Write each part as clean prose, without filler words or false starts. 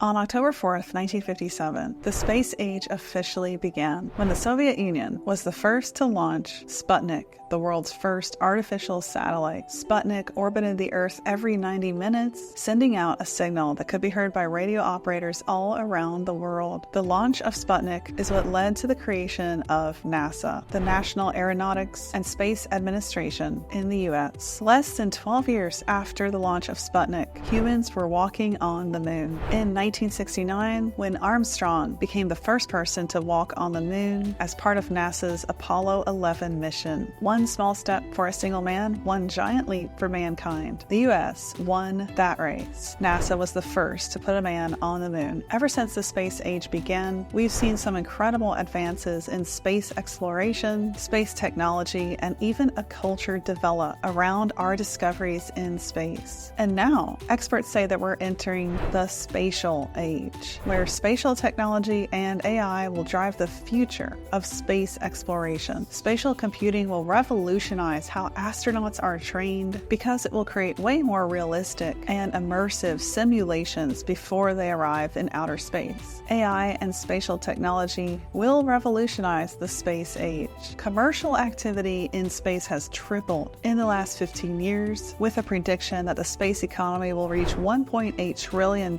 On October 4th, 1957, the space age officially began when the Soviet Union was the first to launch Sputnik, the world's first artificial satellite. Sputnik orbited the Earth every 90 minutes, sending out a signal that could be heard by radio operators all around the world. The launch of Sputnik is what led to the creation of NASA, the National Aeronautics and Space Administration in the U.S. Less than 12 years after the launch of Sputnik, humans were walking on the moon. In 1969, when Armstrong became the first person to walk on the moon as part of NASA's Apollo 11 mission. One small step for a single man, one giant leap for mankind. The U.S. won that race. NASA was the first to put a man on the moon. Ever since the space age began, we've seen some incredible advances in space exploration, space technology, and even a culture develop around our discoveries in space. And now, experts say that we're entering the spatial age, where spatial technology and AI will drive the future of space exploration. Spatial computing will revolutionize how astronauts are trained because it will create way more realistic and immersive simulations before they arrive in outer space. AI and spatial technology will revolutionize the space age. Commercial activity in space has tripled in the last 15 years, with a prediction that the space economy will reach $1.8 trillion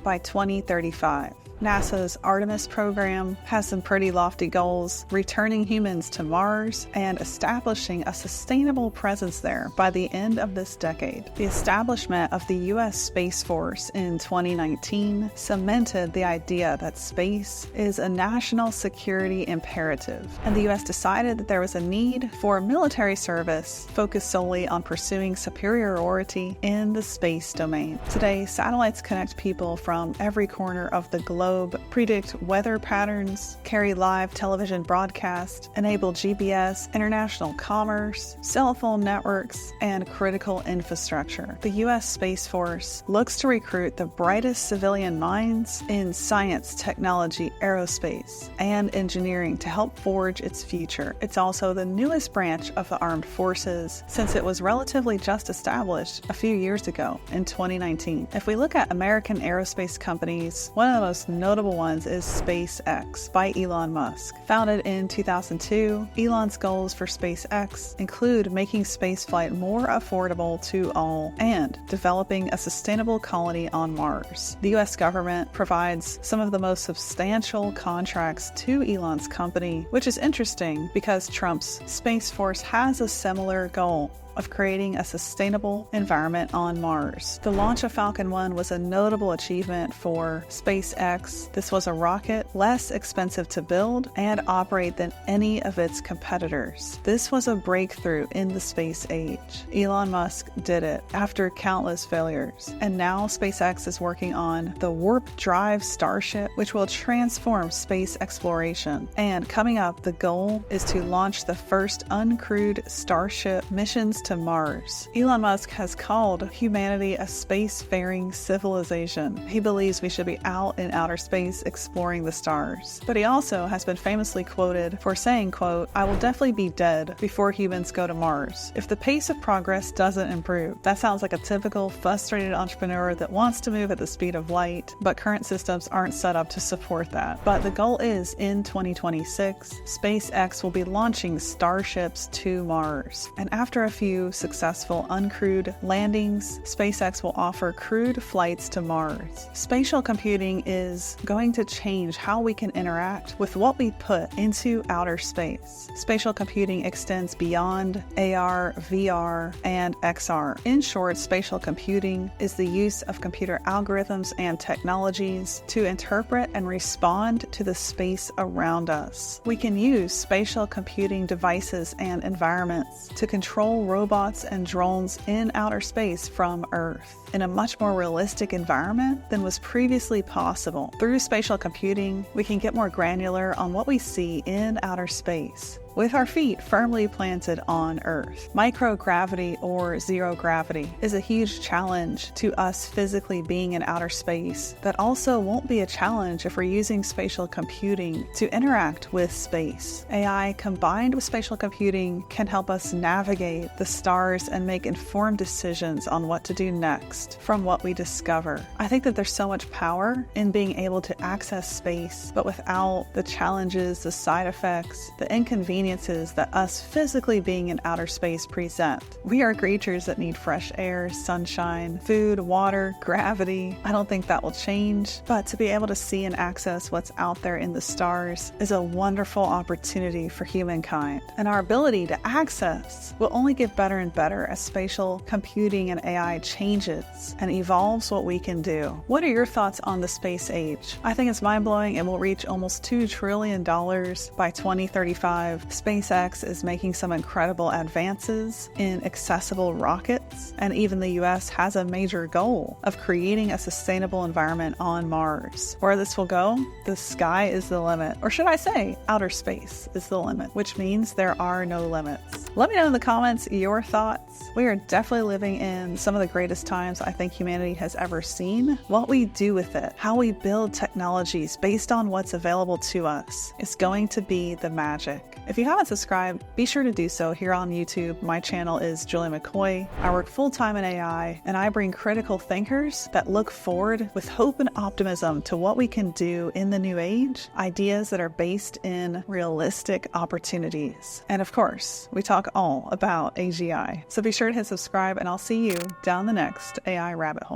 by 2035. NASA's Artemis program has some pretty lofty goals, returning humans to Mars and establishing a sustainable presence there by the end of this decade. The establishment of the U.S. Space Force in 2019 cemented the idea that space is a national security imperative, and the U.S. decided that there was a need for military service focused solely on pursuing superiority in the space domain. Today, satellites connect people from every corner of the globe, predict weather patterns, carry live television broadcasts, enable GPS, international commerce, cell phone networks, and critical infrastructure. The U.S. Space Force looks to recruit the brightest civilian minds in science, technology, aerospace, and engineering to help forge its future. It's also the newest branch of the armed forces since it was relatively just established a few years ago in 2019. If we look at American aerospace companies, one of the most notable ones is SpaceX by Elon Musk. Founded in 2002, Elon's goals for SpaceX include making spaceflight more affordable to all and developing a sustainable colony on Mars. The U.S. government provides some of the most substantial contracts to Elon's company, which is interesting because Trump's Space Force has a similar goal of creating a sustainable environment on Mars. The launch of Falcon 1 was a notable achievement for SpaceX. This was a rocket less expensive to build and operate than any of its competitors. This was a breakthrough in the space age. Elon Musk did it after countless failures. And now SpaceX is working on the Warp Drive Starship, which will transform space exploration. And coming up, the goal is to launch the first uncrewed Starship missions to Mars. Elon Musk has called humanity a spacefaring civilization. He believes we should be out in outer space exploring the stars. But he also has been famously quoted for saying, quote, "I will definitely be dead before humans go to Mars if the pace of progress doesn't improve." That sounds like a typical frustrated entrepreneur that wants to move at the speed of light, but current systems aren't set up to support that. But the goal is in 2026, SpaceX will be launching starships to Mars. And after a few successful uncrewed landings, SpaceX will offer crewed flights to Mars. Spatial computing is going to change how we can interact with what we put into outer space. Spatial computing extends beyond AR, VR, and XR. In short, spatial computing is the use of computer algorithms and technologies to interpret and respond to the space around us. We can use spatial computing devices and environments to control robots and drones in outer space from Earth in a much more realistic environment than was previously possible. Through spatial computing, we can get more granular on what we see in outer space. with our feet firmly planted on Earth. Microgravity or zero gravity is a huge challenge to us physically being in outer space that also won't be a challenge if we're using spatial computing to interact with space. AI combined with spatial computing can help us navigate the stars and make informed decisions on what to do next from what we discover. I think that there's so much power in being able to access space, but without the challenges, the side effects, the inconveniences that us physically being in outer space present. We are creatures that need fresh air, sunshine, food, water, gravity. I don't think that will change, but to be able to see and access what's out there in the stars is a wonderful opportunity for humankind. And our ability to access will only get better and better as spatial computing and AI changes and evolves what we can do. What are your thoughts on the space age? I think it's mind-blowing. It will reach almost $2 trillion by 2035. SpaceX is making some incredible advances in accessible rockets, and even the US has a major goal of creating a sustainable environment on Mars. Where this will go, the sky is the limit. Or should I say, outer space is the limit, which means there are no limits. Let me know in the comments your thoughts. We are definitely living in some of the greatest times I think humanity has ever seen. What we do with it, how we build technologies based on what's available to us, is going to be the magic. If you haven't subscribed, be sure to do so here on YouTube. My channel is Julie McCoy. I work full-time in AI, and I bring critical thinkers that look forward with hope and optimism to what we can do in the new age, ideas that are based in realistic opportunities. And of course, we talk all about AGI. So be sure to hit subscribe, and I'll see you down the next AI rabbit hole.